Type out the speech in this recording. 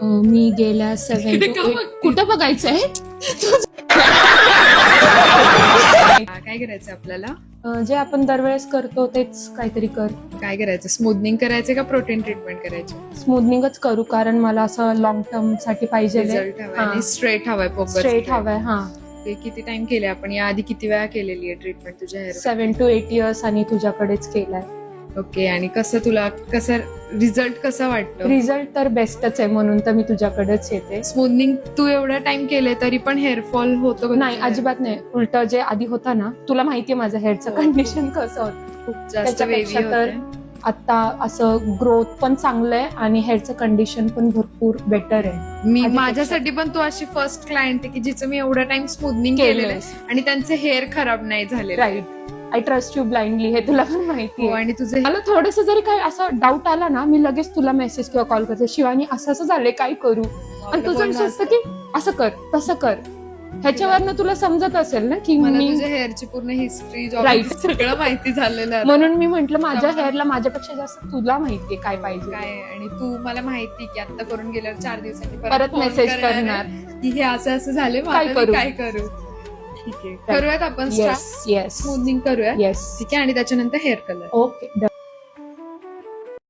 मी गेल्या 7 to 8 कुठं बघायचंय? काय करायचं आपल्याला? जे आपण दरवेळेस करतो तेच काहीतरी कर. काय करायचं? स्मूथनिंग करायचं का प्रोटीन ट्रीटमेंट करायची? स्मूथनिंगच करू, कारण मला असं लॉंग टर्म साठी पाहिजे. रिझल्ट हवाय आणि स्ट्रेट हवाय, फोकस स्ट्रेट हवाय. हा, किती टाइम केले आपण? या आधी किती वेळा केलेली आहे ट्रीटमेंट तुझ्या हेअर? 7 to 8 years आणि तुझ्याकडेच केलाय. ओके. आणि कसं रिझल्ट कसा वाटतो? रिझल्ट तर बेस्टच आहे, म्हणून तर मी तुझ्याकडेच येते. स्मूथनिंग तू एवढा टाइम केले तरी पण हेअरफॉल होतो का? नाही, अजिबात नाही. उलट जे आधी होता ना, तुला माहितीये माझं हेअरचं कंडिशन कसं होतं. खूप जास्त त्याच्यापेक्षा वेवी तर होते. आता असं ग्रोथ पण चांगलं आहे आणि हेअरचं कंडिशन पण भरपूर बेटर आहे. आधीपेक्षा. माझ्यासाठी पण तू अशी फर्स्ट क्लायंट आहे की जिचं मी एवढा टाइम स्मूथनिंग केलेलं आहे आणि त्यांचे हेअर खराब नाही झाले. Right. I trust you blindly, हे तुला पण माहिती आहे. आणि तुझे मला थोडस जरी काही असं डाऊट आला ना, मी लगेच तुला मेसेज किंवा कॉल करते, शिवानी असं असं झालंय, काय करू? आणि तुझं असं असतं की असं कर, तसं कर. ह्याच्यावरनं तुला समजत असेल ना की मी तुझ्या हेअरची पूर्ण हिस्ट्री Right. सगळं माहिती झालेलं आहे. म्हणून मी म्हंटल माझ्या हेअरला माझ्यापेक्षा जास्त तुला माहितीये काय पाहिजे. काय. आणि तू मला माहिती की आता करून गेल्यावर 4 दिवसांनी परत phone मेसेज करणार की हे असं असं झाले, काय करू? काय करू. ठीक आहे, करूयात आपण येस येस स्मूथनिंग करूया. येस. ठीक आहे. आणि त्याच्यानंतर हेअर कलर. ओके.